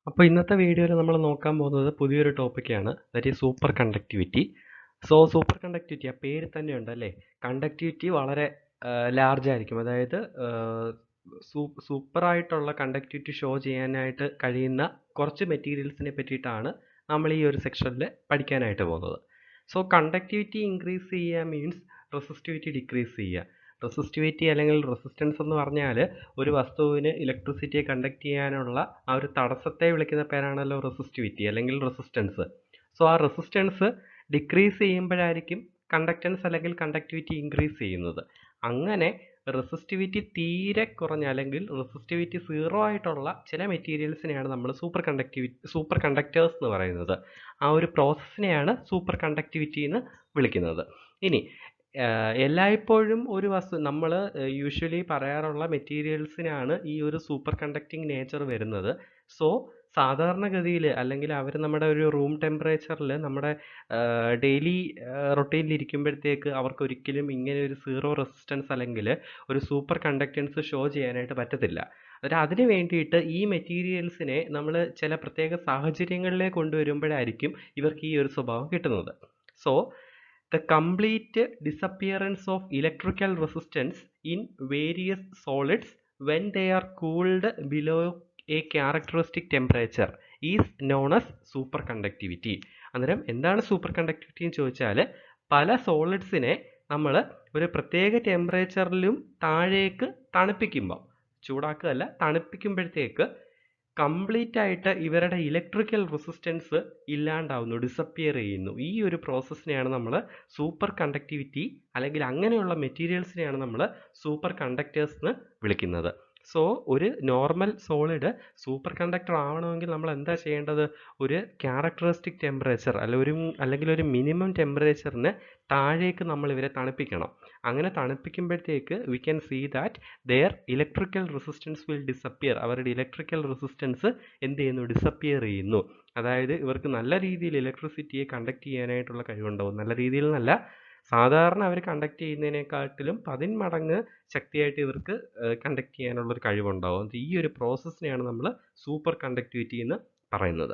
അപ്പോൾ ഇന്നത്തെ വീഡിയോയിൽ നമ്മൾ നോക്കാൻ പോകുന്നത് പുതിയൊരു ടോപ്പിക്കാണ്, that is super conductivity. Super conductivity ആ പേര് തന്നെ ഉണ്ടല്ലേ, കണ്ടക്ടിവിറ്റി വളരെ ലാർജ് ആയിരിക്കും. അതായത് സൂപ്പറായിട്ടുള്ള കണ്ടക്ടിവിറ്റി ഷോ ചെയ്യാനായിട്ട് കഴിയുന്ന കുറച്ച് മെറ്റീരിയൽസിനെ പറ്റിയിട്ടാണ് നമ്മൾ ഈ ഒരു സെക്ഷനിൽ പഠിക്കാനായിട്ട് പോകുന്നത്. കണ്ടക്ടിവിറ്റി ഇൻക്രീസ് ചെയ്യുക മീൻസ് റെസിസ്റ്റിവിറ്റി ഡിക്രീസ് ചെയ്യുക. റെസിസ്റ്റിവിറ്റി അല്ലെങ്കിൽ റെസിസ്റ്റൻസ് എന്ന് പറഞ്ഞാൽ ഒരു വസ്തുവിന് ഇലക്ട്രിസിറ്റിയെ കണ്ടക്ട് ചെയ്യാനുള്ള ആ ഒരു തടസ്സത്തെ വിളിക്കുന്ന പേരാണല്ലോ റെസിസ്റ്റിവിറ്റി അല്ലെങ്കിൽ റെസിസ്റ്റൻസ്. ആ റെസിസ്റ്റൻസ് ഡിക്രീസ് ചെയ്യുമ്പോഴായിരിക്കും കണ്ടക്റ്റൻസ് അല്ലെങ്കിൽ കണ്ടക്ടിവിറ്റി ഇൻക്രീസ് ചെയ്യുന്നത്. അങ്ങനെ റെസിസ്റ്റിവിറ്റി തീരെ കുറഞ്ഞ അല്ലെങ്കിൽ റെസിസ്റ്റിവിറ്റി 0 ആയിട്ടുള്ള ചില മെറ്റീരിയൽസിനെയാണ് നമ്മൾ സൂപ്പർ കണ്ടക്ടേഴ്സ് എന്ന് പറയുന്നത്. ആ ഒരു പ്രോസസ്സിനെയാണ് സൂപ്പർ കണ്ടക്ടിവിറ്റി എന്ന് വിളിക്കുന്നത്. ഇനി എല്ലായ്പ്പോഴും ഒരു വസ്തു നമ്മൾ യൂഷ്വലി പറയാറുള്ള മെറ്റീരിയൽസിനാണ് ഈ ഒരു സൂപ്പർ കണ്ടക്റ്റിംഗ് നേച്ചർ വരുന്നത്. സാധാരണഗതിയിൽ അല്ലെങ്കിൽ അവർ നമ്മുടെ ഒരു റൂം ടെമ്പറേച്ചറിൽ നമ്മുടെ ഡെയിലി റൊട്ടീനിൽ ഇരിക്കുമ്പോഴത്തേക്ക് അവർക്ക് ഒരിക്കലും ഇങ്ങനെ ഒരു 0 റെസിസ്റ്റൻസ് അല്ലെങ്കിൽ ഒരു സൂപ്പർ കണ്ടക്റ്റൻസ് ഷോ ചെയ്യാനായിട്ട് പറ്റത്തില്ല. അതിന് വേണ്ടിയിട്ട് ഈ മെറ്റീരിയൽസിനെ നമ്മൾ ചില പ്രത്യേക സാഹചര്യങ്ങളിലേക്ക് കൊണ്ടുവരുമ്പോഴായിരിക്കും ഇവർക്ക് ഈ ഒരു സ്വഭാവം കിട്ടുന്നത്. The complete disappearance of electrical resistance in various solids when they are cooled below a characteristic temperature is known as superconductivity. അന്നേരം എന്താണ് സൂപ്പർ കണ്ടക്ടിവിറ്റി എന്ന് ചോദിച്ചാൽ, പല സോളിഡ്സിനെ നമ്മൾ ഒരു പ്രത്യേക ടെമ്പറേച്ചറിലും താഴേക്ക് തണുപ്പിക്കുമ്പോൾ, ചൂടാക്കുകയല്ല തണുപ്പിക്കുമ്പോഴത്തേക്ക് കംപ്ലീറ്റ് ആയിട്ട് ഇവരുടെ ഇലക്ട്രിക്കൽ റെസിസ്റ്റൻസ് ഇല്ലാണ്ടാവുന്നു, ഡിസപ്പിയർ ചെയ്യുന്നു. ഈ ഒരു പ്രോസസ്സിനെയാണ് നമ്മൾ സൂപ്പർ കണ്ടക്ടിവിറ്റി അല്ലെങ്കിൽ അങ്ങനെയുള്ള മെറ്റീരിയൽസിനെയാണ് നമ്മൾ സൂപ്പർ കണ്ടക്ടേഴ്സ് എന്ന് വിളിക്കുന്നത്. ഒരു നോർമൽ സോളിഡ് സൂപ്പർ കണ്ടക്ടർ ആവണമെങ്കിൽ നമ്മൾ എന്താ ചെയ്യേണ്ടത്? ഒരു ക്യാരക്ടറിസ്റ്റിക് ടെമ്പറേച്ചർ അല്ലെങ്കിൽ ഒരു മിനിമം ടെമ്പറേച്ചറിന് താഴേക്ക് നമ്മൾ ഇവരെ തണുപ്പിക്കണം. അങ്ങനെ തണുപ്പിക്കുമ്പോഴത്തേക്ക് we can see that their electrical resistance will disappear. അവരുടെ ഇലക്ട്രിക്കൽ റെസിസ്റ്റൻസ് എന്ത് ചെയ്യുന്നു? ഡിസപ്പിയർ ചെയ്യുന്നു. അതായത് ഇവർക്ക് നല്ല രീതിയിൽ ഇലക്ട്രിസിറ്റിയെ കണ്ടക്ട് ചെയ്യാനായിട്ടുള്ള കഴിവുണ്ടാവും. നല്ല രീതിയിൽ എന്നല്ല, സാധാരണ അവർ കണ്ടക്ട് ചെയ്യുന്നതിനെക്കാട്ടിലും 10 മടങ്ങ് ശക്തിയായിട്ട് ഇവർക്ക് കണ്ടക്ട് ചെയ്യാനുള്ളൊരു കഴിവുണ്ടാവും. ഈ ഒരു പ്രോസസ്സിനെയാണ് നമ്മൾ സൂപ്പർ കണ്ടക്ടിവിറ്റി എന്ന് പറയുന്നത്.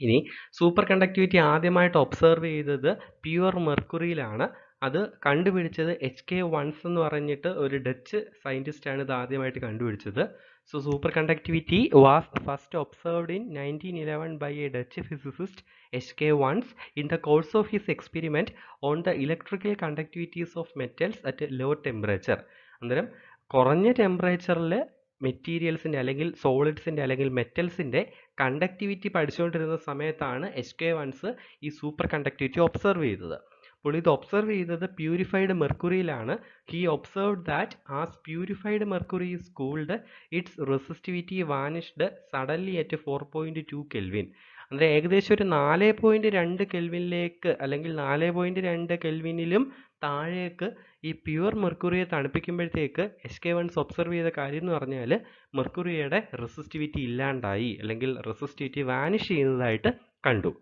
ഇനി സൂപ്പർ കണ്ടക്ടിവിറ്റി ആദ്യമായിട്ട് ഒബ്സർവ് ചെയ്തത് പ്യുവർ മെർക്കുറിയിലാണ്. അത് കണ്ടുപിടിച്ചത് HK വൺസ് എന്ന് പറഞ്ഞിട്ട് ഒരു ഡച്ച് സയൻറ്റിസ്റ്റാണ് ഇത് ആദ്യമായിട്ട് കണ്ടുപിടിച്ചത്. Super conductivity was first observed in 1911 by a Dutch physicist HK Onnes in the course of his experiment on the electrical conductivities of metals at a low temperature. അന്നേരം കുറഞ്ഞ ടെമ്പറേച്ചറിൽ മെറ്റീരിയൽസിൻ്റെ അല്ലെങ്കിൽ സോളിഡ്സിൻ്റെ അല്ലെങ്കിൽ മെറ്റൽസിൻ്റെ കണ്ടക്ടിവിറ്റി പഠിച്ചുകൊണ്ടിരുന്ന സമയത്താണ് HK വൺസ് ഈ superconductivity observe ചെയ്തത്. അപ്പോൾ ഇത് ഒബ്സർവ് ചെയ്തത് പ്യൂരിഫൈഡ് മെർക്കുറിയിലാണ്. He observed that as purified mercury is cooled its resistivity vanished suddenly at 4.2 kelvin. ಅಂದರೆ ഏകദേശം ഒരു 4.2 കെൽവിനിലേക്ക് അല്ലെങ്കിൽ 4.2 കെൽവിനിലും താഴേക്ക് ഈ പ്യുവർ മെർക്കുറിയെ തണുപ്പിക്കുമ്പോഴത്തേക്ക് HK വൺസ് ഒബ്സർവ് ചെയ്ത കാര്യം എന്ന് പറഞ്ഞാൽ മെർക്കുറിയുടെ റെസിസ്റ്റിവിറ്റി ഇല്ലാണ്ടായി അല്ലെങ്കിൽ റെസിസ്റ്റിവിറ്റി വാനിഷ് ചെയ്യുന്നതായിട്ട് കണ്ടു.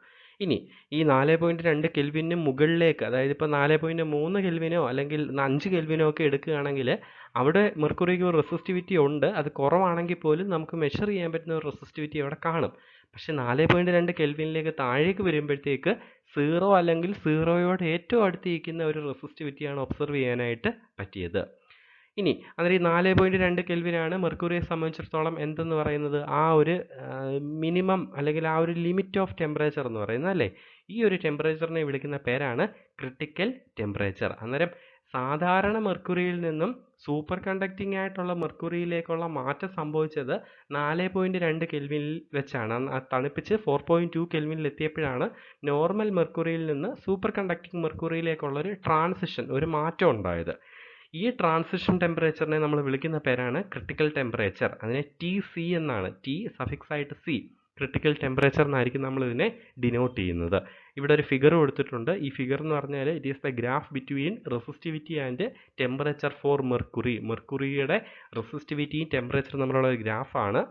ഇനി ഈ 4.2 കെൽവിന് മുകളിലേക്ക്, അതായത് ഇപ്പോൾ 4.3 കെൽവിനോ അല്ലെങ്കിൽ 5 കെൽവിനോ ഒക്കെ എടുക്കുകയാണെങ്കിൽ അവിടെ മെർക്കുറിക്ക് ഒരു റെസിസ്റ്റിവിറ്റി ഉണ്ട്. അത് കുറവാണെങ്കിൽ പോലും നമുക്ക് മെഷർ ചെയ്യാൻ പറ്റുന്ന ഒരു റെസിസ്റ്റിവിറ്റി അവിടെ കാണും. പക്ഷെ 4.2 കെൽവിനിലേക്ക് താഴേക്ക് വരുമ്പോഴത്തേക്ക് 0 അല്ലെങ്കിൽ 0യോട് ഏറ്റവും അടുത്തിരിക്കുന്ന ഒരു റെസിസ്റ്റിവിറ്റിയാണ് ഒബ്സർവ് ചെയ്യാനായിട്ട് പറ്റിയത്. ഇനി അന്നേരം ഈ 4.2 കെൽവിനാണ് മെർക്കുറിയെ സംബന്ധിച്ചിടത്തോളം എന്തെന്ന് പറയുന്നത്? ആ ഒരു മിനിമം അല്ലെങ്കിൽ ആ ഒരു ലിമിറ്റ് ഓഫ് ടെമ്പറേച്ചർ എന്ന് പറയുന്നത് അല്ലേ. ഈ ഒരു ടെമ്പറേച്ചറിനെ വിളിക്കുന്ന പേരാണ് ക്രിട്ടിക്കൽ ടെമ്പറേച്ചർ. അന്നേരം സാധാരണ മെർക്കുറിയിൽ നിന്നും സൂപ്പർ കണ്ടക്റ്റിംഗ് ആയിട്ടുള്ള മെർക്കുറിയിലേക്കുള്ള മാറ്റം സംഭവിച്ചത് 4.2 കെൽവിനിൽ വെച്ചാണ്. തണുപ്പിച്ച് 4.2 കെൽവിനിൽ എത്തിയപ്പോഴാണ് നോർമൽ മെർക്കുറിയിൽ നിന്ന് സൂപ്പർ കണ്ടക്റ്റിംഗ് മെർക്കുറിയിലേക്കുള്ള ഒരു ട്രാൻസിഷൻ, ഒരു മാറ്റം ഉണ്ടായത്. ഈ ട്രാൻസിഷൻ ടെമ്പറേച്ചറിനെ നമ്മൾ വിളിക്കുന്ന പേരാണ് ക്രിട്ടിക്കൽ ടെമ്പറേച്ചർ. അതിനെ TC എന്നാണ്, T സഫിക്സ് ആയിട്ട് C, ക്രിട്ടിക്കൽ ടെമ്പറേച്ചർ എന്നായിരിക്കും നമ്മൾ ഇതിനെ ഡിനോട്ട് ചെയ്യുന്നത്. ഇവിടെ ഒരു ഫിഗർ കൊടുത്തിട്ടുണ്ട്. ഈ ഫിഗർ എന്ന് പറഞ്ഞാൽ it is the graph between resistivity and temperature for mercury. മെർക്കുറിയുടെ റെസിസ്റ്റിവിറ്റിയും ടെമ്പറേച്ചറും തമ്മിലുള്ള ഒരു ഗ്രാഫാണ്.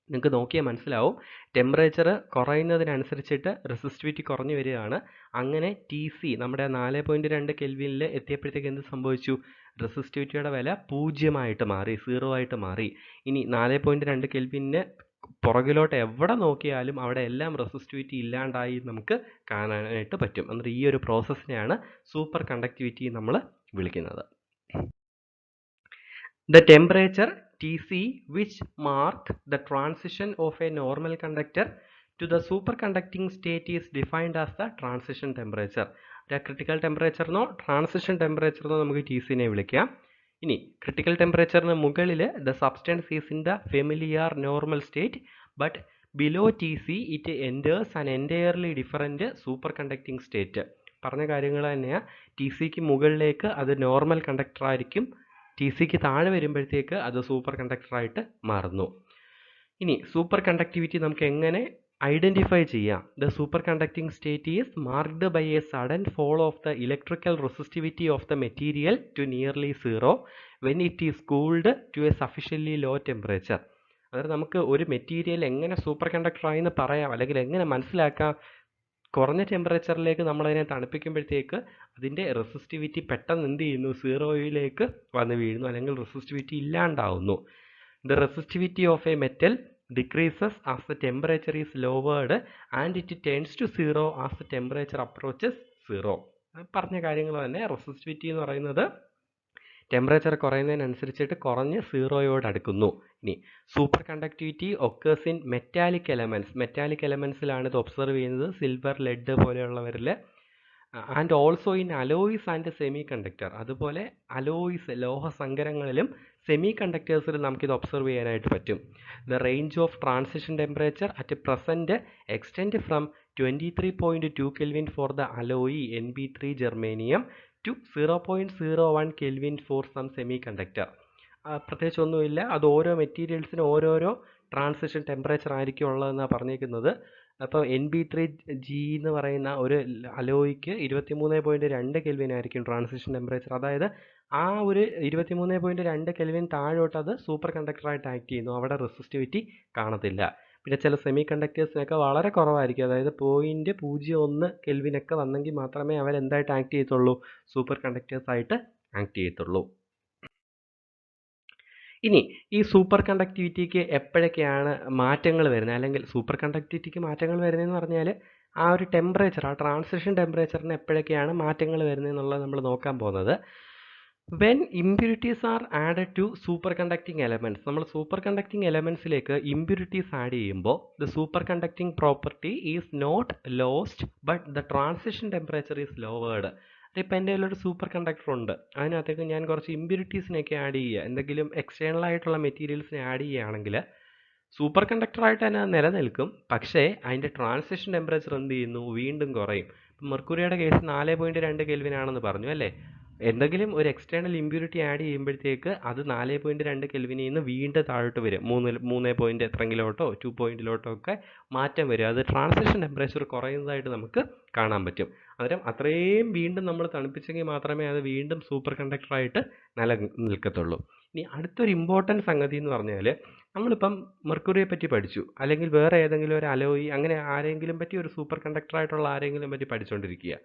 നിങ്ങൾക്ക് നോക്കിയാൽ മനസ്സിലാവും, ടെമ്പറേച്ചർ കുറയുന്നതിനനുസരിച്ചിട്ട് റെസിസ്റ്റിവിറ്റി കുറഞ്ഞു വരികയാണ്. അങ്ങനെ TC നമ്മുടെ 4.2 കെൽവിനിൽ എത്തിയപ്പോഴത്തേക്ക് എന്ത് സംഭവിച്ചു? റെസിസ്റ്റിവിറ്റിയുടെ വില 0 ആയിട്ട് മാറി, 0 ആയിട്ട് മാറി. ഇനി 4.2 കെൽവിന് പുറകിലോട്ട് എവിടെ നോക്കിയാലും അവിടെ എല്ലാം റെസിസ്റ്റിവിറ്റി ഇല്ലാണ്ടായി നമുക്ക് കാണാനായിട്ട് പറ്റും. എന്നിട്ട് ഈ ഒരു പ്രോസസ്സിനെയാണ് സൂപ്പർ കണ്ടക്ടിവിറ്റി നമ്മൾ വിളിക്കുന്നത്. The temperature Tc which mark the transition of a normal conductor to the superconducting state is defined as the transition temperature. Critical ടെമ്പറേച്ചറിനോ ട്രാൻസിഷൻ ടെമ്പറേച്ചറിനോ നമുക്ക് ടി സിനെ വിളിക്കാം. ഇനി ക്രിട്ടിക്കൽ ടെമ്പറേച്ചറിന് മുകളിൽ the substance is in the familiar normal state but below T C it enters an entirely different super conducting state. പറഞ്ഞ കാര്യങ്ങൾ തന്നെയാണ്. ടി സിക്ക് മുകളിലേക്ക് അത് നോർമൽ കണ്ടക്ടർ ആയിരിക്കും, ടി സിക്ക് താഴെ വരുമ്പോഴത്തേക്ക് അത് സൂപ്പർ കണ്ടക്ടറായിട്ട് മാറുന്നു. ഇനി സൂപ്പർ കണ്ടക്ടിവിറ്റി നമുക്ക് എങ്ങനെ ഐഡൻറ്റിഫൈ ചെയ്യാം? The super conducting state is marked by a sudden fall of the electrical resistivity of the material to nearly zero when it is cooled to a sufficiently low temperature. അതായത് നമുക്ക് ഒരു material എങ്ങനെ super കണ്ടക്ടറായി എന്ന് പറയാം, അല്ലെങ്കിൽ എങ്ങനെ മനസ്സിലാക്കാം? കുറഞ്ഞ ടെമ്പറേച്ചറിലേക്ക് നമ്മളതിനെ തണുപ്പിക്കുമ്പോഴത്തേക്ക് അതിൻ്റെ റെസിസ്റ്റിവിറ്റി പെട്ടെന്ന് എന്ത് ചെയ്യുന്നു? സീറോയിലേക്ക് വന്ന് വീഴുന്നു, അല്ലെങ്കിൽ റെസിസ്റ്റിവിറ്റി ഇല്ലാണ്ടാവുന്നു. The resistivity of a metal decreases as the temperature is lowered and it tends to zero as the temperature approaches zero. പറഞ്ഞ കാര്യങ്ങൾ തന്നെ. റെസിസ്റ്റിവിറ്റി എന്ന് പറയുന്നത് ടെമ്പറേച്ചർ കുറയുന്നതിനനുസരിച്ചിട്ട് കുറഞ്ഞ് സീറോയോട് അടുക്കുന്നു. ഇനി superconductivity occurs in metallic elements. Metallic എലമെൻറ്റ്സിലാണ് ഇത് ഒബ്സർവ് ചെയ്യുന്നത്, സിൽവർ, ലെഡ് പോലെയുള്ളവരിൽ. And also in alloys and semiconductor. അതുപോലെ അലോയ്സ്, ലോഹസങ്കരങ്ങളിലും സെമി കണ്ടക്ടേഴ്സിലും നമുക്കിത് ഒബ്സർവ് ചെയ്യാനായിട്ട് പറ്റും. The range of transition temperature at present extend from 23.2 kelvin for the alloy NB3 germanium to 0.01 kelvin for some semiconductor. പ്രത്യേകിച്ചൊന്നുമില്ല, അത് ഓരോ മെറ്റീരിയൽസിനും ഓരോരോ ട്രാൻസിഷൻ ടെമ്പറേച്ചർ ആയിരിക്കും ഉള്ളതെന്നാണ് പറഞ്ഞേക്കുന്നത്. അപ്പോൾ NB3G എന്ന് പറയുന്ന ഒരു അലോയ്ക്ക് 23.2 കെൽവിൻ ആയിരിക്കും ട്രാൻസിഷൻ ടെമ്പറേച്ചർ. അതായത് ആ ഒരു 23.2 കെൽവിൻ താഴോട്ട് അത് സൂപ്പർ കണ്ടക്ടറായിട്ട് ആക്ട് ചെയ്യുന്നു, അവിടെ റെസിസ്റ്റിവിറ്റി കാണത്തില്ല. പിന്നെ ചില സെമി കണ്ടക്ടേഴ്സിനൊക്കെ വളരെ കുറവായിരിക്കും, അതായത് 0.01 കെൽവിനൊക്കെ വന്നെങ്കിൽ മാത്രമേ അവരെന്തായിട്ട് ആക്ട് ചെയ്യത്തുള്ളൂ? സൂപ്പർ കണ്ടക്ടേഴ്സായിട്ട് ആക്ട് ചെയ്യത്തുള്ളൂ. ഇനി ഈ സൂപ്പർ കണ്ടക്ടിവിറ്റിക്ക് എപ്പോഴൊക്കെയാണ് മാറ്റങ്ങൾ വരുന്നത്, അല്ലെങ്കിൽ സൂപ്പർ കണ്ടക്ടിവിറ്റിക്ക് മാറ്റങ്ങൾ വരുന്നതെന്ന് പറഞ്ഞാൽ ആ ഒരു ടെമ്പറേച്ചർ, ആ ട്രാൻസിഷൻ ടെമ്പറേച്ചറിന് എപ്പോഴൊക്കെയാണ് മാറ്റങ്ങൾ വരുന്നതെന്നുള്ളത് നമ്മൾ നോക്കാൻ പോകുന്നത്. When impurities are added to super conducting elements. നമ്മൾ സൂപ്പർ കണ്ടക്റ്റിംഗ് എലമെൻറ്റ്സിലേക്ക് ഇമ്പ്യൂരിറ്റീസ് ആഡ് ചെയ്യുമ്പോൾ the super conducting property is not lost but the transition temperature is lowered. ഇപ്പം എൻ്റെ കയ്യിലൊരു സൂപ്പർ കണ്ടക്ടർ ഉണ്ട്, അതിനകത്തേക്ക് ഞാൻ കുറച്ച് ഇമ്പ്യൂരിറ്റീസിനെയൊക്കെ ആഡ് ചെയ്യുക, എന്തെങ്കിലും എക്സ്റ്റേണൽ ആയിട്ടുള്ള മെറ്റീരിയൽസിനെ ആഡ് ചെയ്യുകയാണെങ്കിൽ സൂപ്പർ കണ്ടക്ടറായിട്ട് തന്നെ നിലനിൽക്കും, പക്ഷേ അതിൻ്റെ ട്രാൻസിഷൻ ടെമ്പറേച്ചർ എന്ത് ചെയ്യുന്നു? വീണ്ടും കുറയും. ഇപ്പം മെർക്കുറിയുടെ കേസ് 4.2 കെൽവിൻ ആണെന്ന് പറഞ്ഞു അല്ലേ. എന്തെങ്കിലും ഒരു എക്സ്റ്റേണൽ ഇമ്പ്യൂരിറ്റി ആഡ് ചെയ്യുമ്പോഴത്തേക്ക് അത് 4.2 കെൽവിനിൽ നിന്ന് വീണ്ടും താഴോട്ട് വരും, 3 പോയിന്റ് എത്രങ്കിലോട്ടോ 2 പോയിന്റിലോട്ടോ ഒക്കെ മാറ്റം വരും. അത് ട്രാൻസിഷൻ ടെമ്പറേച്ചർ കുറയുന്നതായിട്ട് നമുക്ക് കാണാൻ പറ്റും. അന്നേരം അത്രയും വീണ്ടും നമ്മൾ തണുപ്പിച്ചെങ്കിൽ മാത്രമേ അത് വീണ്ടും സൂപ്പർ കണ്ടക്ടറായിട്ട് നിലനിൽക്കത്തുള്ളൂ. ഇനി അടുത്തൊരു ഇമ്പോർട്ടൻറ്റ് സംഗതി എന്ന് പറഞ്ഞാൽ, നമ്മളിപ്പം മെർക്കുറിയെ പറ്റി പഠിച്ചു, അല്ലെങ്കിൽ വേറെ ഏതെങ്കിലും ഒരു അലോയി, അങ്ങനെ ആരെങ്കിലും പറ്റി, ഒരു സൂപ്പർ കണ്ടക്ടറായിട്ടുള്ള ആരെങ്കിലും പറ്റി പഠിച്ചുകൊണ്ടിരിക്കുക.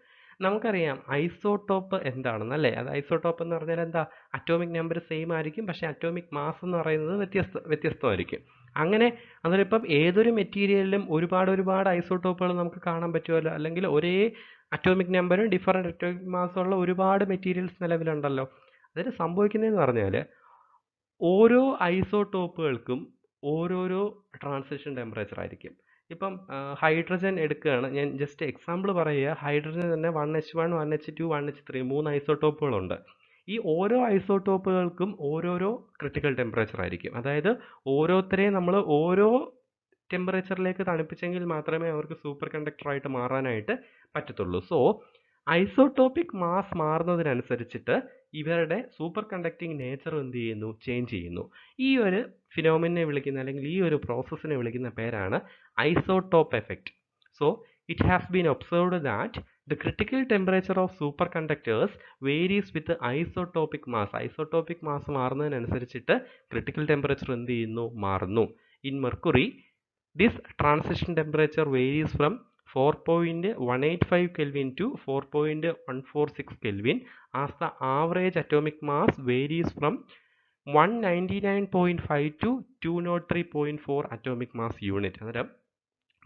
നമുക്കറിയാം ഐസോട്ടോപ്പ് എന്താണെന്ന് അല്ലേ. അത് ഐസോട്ടോപ്പ് എന്ന് പറഞ്ഞാൽ എന്താ? അറ്റോമിക് നമ്പർ സെയിം ആയിരിക്കും, പക്ഷേ അറ്റോമിക് മാസ് എന്ന് പറയുന്നത് വ്യത്യസ്തമായിരിക്കും. അങ്ങനെ അതിലിപ്പം ഏതൊരു മെറ്റീരിയലിലും ഒരുപാട് ഐസോട്ടോപ്പുകൾ നമുക്ക് കാണാൻ പറ്റുമല്ലോ, അല്ലെങ്കിൽ ഒരേ അറ്റോമിക് നമ്പറും ഡിഫറൻറ്റ് അറ്റോമിക് മാസുള്ള ഒരുപാട് മെറ്റീരിയൽസ് നിലവിലുണ്ടല്ലോ. അതിന് സംഭവിക്കുന്നതെന്ന് പറഞ്ഞാൽ ഓരോ ഐസോട്ടോപ്പുകൾക്കും ഓരോരോ ട്രാൻസിഷൻ ടെമ്പറേച്ചർ ആയിരിക്കും. ഇപ്പം ഹൈഡ്രജൻ എടുക്കുകയാണ്, ഞാൻ ജസ്റ്റ് എക്സാമ്പിൾ പറയുക. ഹൈഡ്രജൻ തന്നെ 1H1, 1H2, 1H3 3 ഐസോട്ടോപ്പുകളുണ്ട്. ഈ ഓരോ ഐസോട്ടോപ്പുകൾക്കും ഓരോരോ ക്രിട്ടിക്കൽ ടെമ്പറേച്ചർ ആയിരിക്കും. അതായത് ഓരോരുത്തരെയും നമ്മൾ ഓരോ ടെമ്പറേച്ചറിലേക്ക് തണുപ്പിച്ചെങ്കിൽ മാത്രമേ അവർക്ക് സൂപ്പർ കണ്ടക്ടറായിട്ട് മാറാനായിട്ട് പറ്റത്തുള്ളൂ. സോ ഐസോട്ടോപ്പിക് മാസ് മാറുന്നതിനനുസരിച്ചിട്ട് ഇവരുടെ സൂപ്പർ കണ്ടക്റ്റിംഗ് നേച്ചർ എന്ത് ചെയ്യുന്നു? ചേഞ്ച് ചെയ്യുന്നു. ഈ ഒരു ഫിനോമിനെ വിളിക്കുന്ന, അല്ലെങ്കിൽ ഈ ഒരു പ്രോസസ്സിനെ വിളിക്കുന്ന പേരാണ് isotope effect. So it has been observed that the critical temperature of superconductors varies with isotopic mass. Isotopic mass മാറുന്നതിനനുസരിച്ചിട്ട് ക്രിട്ടിക്കൽ ടെമ്പറേച്ചർ എന്ത് ചെയ്യുന്നു? മാറുന്നു. In mercury this transition temperature varies from 4.185 Kelvin to 4.146 Kelvin as the average atomic mass varies from 199.5 to 203.4 atomic mass unit. അന്നേരം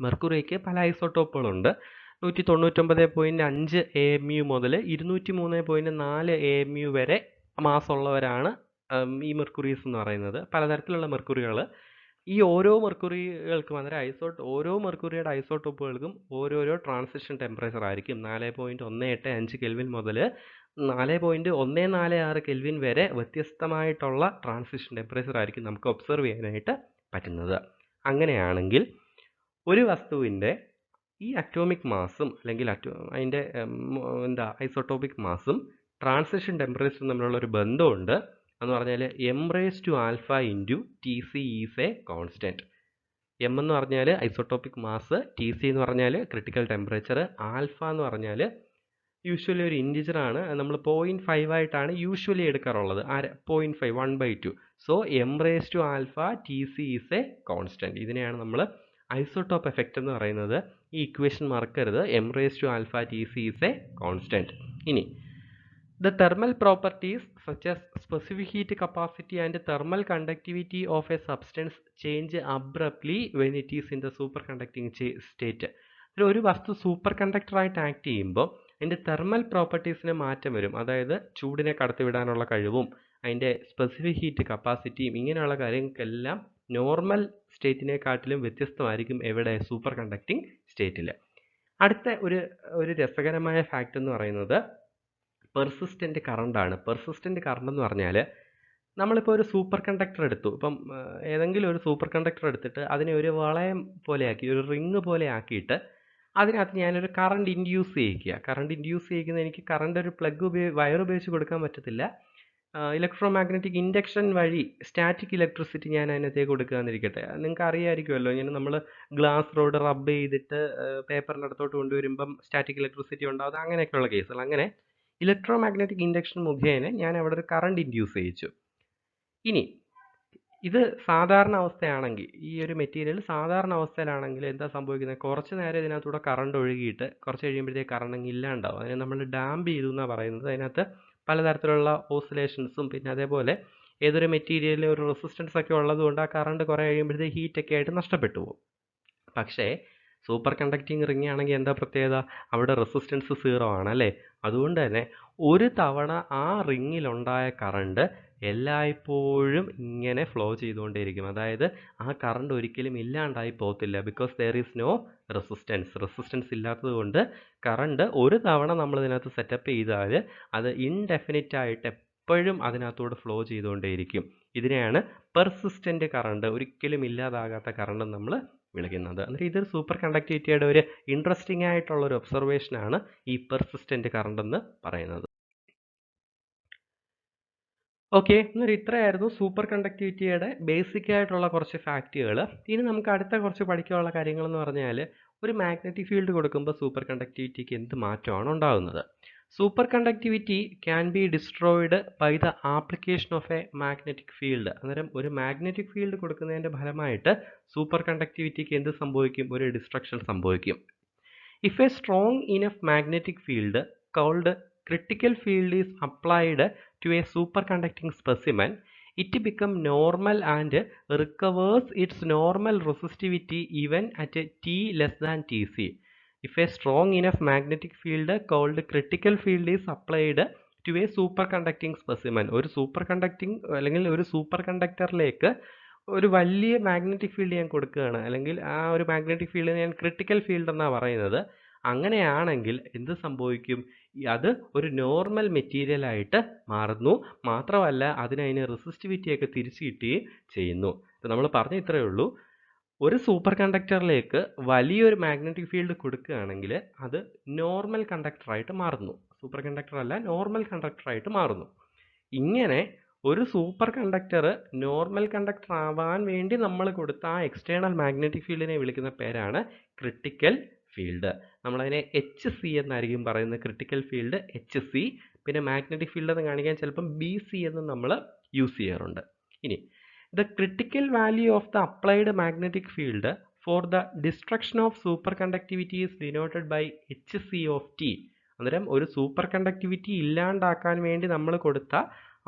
മെർക്കുറിക്ക് പല ഐസോട്ടോപ്പുകളുണ്ട്. 199.5 AMU മുതൽ 203.4 AMU വരെ mass ഉള്ളവരാണ് ഈ മെർക്കുറീസ് എന്ന് പറയുന്നത്. പലതരത്തിലുള്ള മെർക്കുറികൾ. ഈ ഓരോ മെർക്കുറികൾക്കും അന്നേരം ഓരോ മെർക്കുറിയുടെ ഐസോട്ടോപ്പുകൾക്കും ഓരോരോ ട്രാൻസിഷൻ ടെമ്പറേച്ചർ ആയിരിക്കും. 4.185 കെൽവിൻ മുതൽ 4.146 കെൽവിൻ വരെ വ്യത്യസ്തമായിട്ടുള്ള ട്രാൻസിഷൻ ടെമ്പറേച്ചർ ആയിരിക്കും നമുക്ക് ഒബ്സർവ് ചെയ്യാനായിട്ട് പറ്റുന്നത്. അങ്ങനെയാണെങ്കിൽ ഒരു വസ്തുവിൻ്റെ ഈ അറ്റോമിക് മാസും അല്ലെങ്കിൽ അതിൻ്റെ ഐസോട്ടോപിക് മാസും ട്രാൻസിഷൻ ടെമ്പറേച്ചറും തമ്മിലുള്ള ഒരു ബന്ധമുണ്ട്. എന്ന് പറഞ്ഞാൽ m⁻⁴ into Tc is A constant. M എന്ന് പറഞ്ഞാൽ ഐസോട്ടോപിക് മാസ്, Tc എന്ന് പറഞ്ഞാൽ ക്രിട്ടിക്കൽ ടെമ്പറേച്ചർ, ആൽഫ എന്ന് പറഞ്ഞാൽ യൂഷ്വലി ഒരു ഇൻറ്റിജർ ആണ്. നമ്മൾ 0.5 ആയിട്ടാണ് യൂഷ്വലി എടുക്കാറുള്ളത്. 0.5 1/2. So m⁻⁴ Tc is A constant. ഇതിനെയാണ് നമ്മൾ ഐസോട്ടോപ്പ് എഫക്റ്റ് എന്ന് പറയുന്നത്. ഈ ഇക്വേഷൻ മറക്കരുത്. m⁻⁴ Tc is A constant. ഇനി the thermal properties such as specific heat capacity and thermal conductivity of a substance change abruptly when it is in the superconducting state. ഒരു വസ്തു super കണ്ടക്ടറായിട്ട് act ചെയ്യുമ്പോൾ അതിൻ്റെ thermal പ്രോപ്പർട്ടീസിന് മാറ്റം വരും. അതായത് ചൂടിനെ കടത്തിവിടാനുള്ള കഴിവും അതിൻ്റെ സ്പെസിഫിക് ഹീറ്റ് കപ്പാസിറ്റിയും ഇങ്ങനെയുള്ള കാര്യങ്ങൾക്കെല്ലാം നോർമൽ സ്റ്റേറ്റിനെക്കാട്ടിലും വ്യത്യസ്തമായിരിക്കും എവിടെ? സൂപ്പർ കണ്ടക്റ്റിംഗ് സ്റ്റേറ്റിൽ. അടുത്ത ഒരു രസകരമായ ഫാക്റ്റ് എന്ന് പറയുന്നത് പെർസിസ്റ്റൻ്റ് കറണ്ടാണ്. പെർസിസ്റ്റൻ്റ് കറണ്ട് എന്ന് പറഞ്ഞാൽ നമ്മളിപ്പോൾ ഒരു സൂപ്പർ കണ്ടക്ടർ എടുത്തു. ഇപ്പം ഏതെങ്കിലും ഒരു സൂപ്പർ കണ്ടക്ടർ എടുത്തിട്ട് അതിനെ ഒരു വളയം പോലെ ആക്കി, ഒരു റിങ് പോലെ ആക്കിയിട്ട് അതിനകത്ത് ഞാനൊരു കറണ്ട് ഇൻഡ്യൂസ് ചെയ്യിക്കുക. കറണ്ട് ഇൻഡ്യൂസ് ചെയ്യിക്കുന്നത് എനിക്ക് കറണ്ട് ഒരു വയർ ഉപയോഗിച്ച് കൊടുക്കാൻ പറ്റത്തില്ല. ഇലക്ട്രോ മാഗ്നറ്റിക് ഇൻഡക്ഷൻ വഴി സ്റ്റാറ്റിക് ഇലക്ട്രിസിറ്റി ഞാൻ അതിനകത്തേക്ക് കൊടുക്കുകയെന്നിരിക്കട്ടെ. നിങ്ങൾക്ക് അറിയാമായിരിക്കുമല്ലോ, ഇങ്ങനെ നമ്മൾ ഗ്ലാസ് റോഡ് റബ്ബ് ചെയ്തിട്ട് പേപ്പറിൻ്റെ അടുത്തോട്ട് കൊണ്ടുവരുമ്പം സ്റ്റാറ്റിക് ഇലക്ട്രിസിറ്റി ഉണ്ടാകുന്നത് അങ്ങനെയൊക്കെയുള്ള കേസുകൾ. അങ്ങനെ ഇലക്ട്രോ മാഗ്നറ്റിക് ഇൻഡക്ഷൻ മുഖേന ഞാൻ അവിടെ ഒരു കറണ്ട് ഇൻഡ്യൂസ് ചെയ്യിച്ചു. ഇനി ഇത് സാധാരണ അവസ്ഥയാണെങ്കിൽ, ഈ ഒരു മെറ്റീരിയൽ സാധാരണ അവസ്ഥയിലാണെങ്കിൽ എന്താ സംഭവിക്കുന്നത്? കുറച്ച് നേരം ഇതിനകത്തൂടെ കറണ്ട് ഒഴുകിയിട്ട് കുറച്ച് കഴിയുമ്പോഴത്തേക്ക് കറണ്ട് അങ്ങ് ഇല്ലാണ്ടാവും. അതിനെ നമ്മൾ ഡാമ്പ് ചെയ്തു എന്നാണ് പറയുന്നത്. അതിനകത്ത് പലതരത്തിലുള്ള ഓസിലേഷൻസും പിന്നെ അതേപോലെ ഏതൊരു മെറ്റീരിയലിൽ ഒരു റെസിസ്റ്റൻസ് ഒക്കെ ഉള്ളതുകൊണ്ട് ആ കറണ്ട് കുറേ കഴിയുമ്പോഴത്തേക്ക് ഹീറ്റൊക്കെ ആയിട്ട് നഷ്ടപ്പെട്ടു പോകും. പക്ഷേ സൂപ്പർ കണ്ടക്റ്റിംഗ് റിങ് ആണെങ്കിൽ എന്താ പ്രത്യേകത? അവിടെ റെസിസ്റ്റൻസ് 0 ആണ് അല്ലേ? അതുകൊണ്ട് തന്നെ ഒരു തവണ ആ റിങ്ങിലുണ്ടായ കറണ്ട് എല്ലായ്പ്പോഴും ഇങ്ങനെ ഫ്ലോ ചെയ്തുകൊണ്ടേയിരിക്കും. അതായത് ആ കറണ്ട് ഒരിക്കലും ഇല്ലാണ്ടായി പോകത്തില്ല. Because there is no resistance ഇല്ലാത്തത് കൊണ്ട് കറണ്ട് ഒരു തവണ നമ്മൾ ഇതിനകത്ത് സെറ്റപ്പ് ചെയ്താൽ അത് ഇൻഡെഫിനിറ്റ് ആയിട്ട് എപ്പോഴും അതിനകത്തോട് ഫ്ലോ ചെയ്തുകൊണ്ടേയിരിക്കും. ഇതിനെയാണ് പെർസിസ്റ്റൻ്റ് കറണ്ട്, ഒരിക്കലും ഇല്ലാതാകാത്ത കറണ്ട് നമ്മൾ വിളിക്കുന്നത്. എന്നിട്ട് ഇതൊരു സൂപ്പർ കണ്ടക്ടിവിറ്റിയുടെ ഒരു ഇൻട്രസ്റ്റിംഗ് ആയിട്ടുള്ള ഒരു ഒബ്സർവേഷനാണ് ഈ പെർസിസ്റ്റൻ്റ് കറണ്ട് എന്ന് പറയുന്നത്. ഓക്കെ, എന്നിട്ട് ഇത്രയായിരുന്നു സൂപ്പർ കണ്ടക്ടിവിറ്റിയുടെ ബേസിക് ആയിട്ടുള്ള കുറച്ച് ഫാക്റ്റുകൾ. ഇനി നമുക്ക് അടുത്ത കുറച്ച് പഠിക്കാനുള്ള കാര്യങ്ങൾ എന്ന് പറഞ്ഞാൽ, ഒരു മാഗ്നറ്റിക് ഫീൽഡ് കൊടുക്കുമ്പോൾ സൂപ്പർ കണ്ടക്ടിവിറ്റിക്ക് എന്ത് മാറ്റമാണ് ഉണ്ടാകുന്നത്? Super conductivity can be destroyed by the application of a magnetic field. അന്നേരം ഒരു മാഗ്നറ്റിക് ഫീൽഡ് കൊടുക്കുന്നതിൻ്റെ ഫലമായിട്ട് സൂപ്പർ കണ്ടക്ടിവിറ്റിക്ക് എന്ത് സംഭവിക്കും? ഒരു ഡിസ്ട്രക്ഷൻ സംഭവിക്കും. If a strong enough magnetic field called critical field is applied to a superconducting specimen, it becomes normal and recovers its normal resistivity even at T less than Tc. If a strong enough magnetic field called critical field is applied to a superconducting specimen, ഒരു super conducting അല്ലെങ്കിൽ ഒരു super കണ്ടക്ടറിലേക്ക് ഒരു വലിയ magnetic field ഞാൻ കൊടുക്കുകയാണ്, അല്ലെങ്കിൽ ആ ഒരു മാഗ്നറ്റിക് ഫീൽഡിനെ ഞാൻ ക്രിട്ടിക്കൽ ഫീൽഡ് എന്നാണ് പറയുന്നത്. അങ്ങനെയാണെങ്കിൽ എന്ത് സംഭവിക്കും? അത് ഒരു നോർമൽ മെറ്റീരിയൽ ആയിട്ട് മാറുന്നു. മാത്രമല്ല അതിന് റെസിസ്റ്റിവിറ്റിയൊക്കെ തിരിച്ചു കിട്ടുകയും ചെയ്യുന്നു. നമ്മൾ പറഞ്ഞ ഇത്രയേ ഉള്ളൂ. ഒരു സൂപ്പർ കണ്ടക്ടറിലേക്ക് വലിയൊരു മാഗ്നറ്റിക് ഫീൽഡ് കൊടുക്കുകയാണെങ്കിൽ അത് നോർമൽ കണ്ടക്ടറായിട്ട് മാറുന്നു. സൂപ്പർ കണ്ടക്ടർ അല്ല, നോർമൽ കണ്ടക്ടറായിട്ട് മാറുന്നു. ഇങ്ങനെ ഒരു സൂപ്പർ കണ്ടക്ടർ നോർമൽ കണ്ടക്ടർ ആവാൻ വേണ്ടി നമ്മൾ കൊടുത്ത ആ എക്സ്റ്റേണൽ മാഗ്നറ്റിക് ഫീൽഡിനെ വിളിക്കുന്ന പേരാണ് ക്രിട്ടിക്കൽ ഫീൽഡ്. നമ്മളതിനെ HC എന്നായിരിക്കും പറയുന്നത്. Critical field HC. പിന്നെ മാഗ്നറ്റിക് ഫീൽഡ് എന്ന് കാണിക്കാൻ ചിലപ്പം BC എന്ന് നമ്മൾ യൂസ് ചെയ്യാറുണ്ട്. ഇനി the critical value of the applied magnetic field for the destruction of super conductivity is denoted by HC of T. അന്നേരം ഒരു സൂപ്പർ കണ്ടക്ടിവിറ്റി ഇല്ലാണ്ടാക്കാൻ വേണ്ടി നമ്മൾ കൊടുത്ത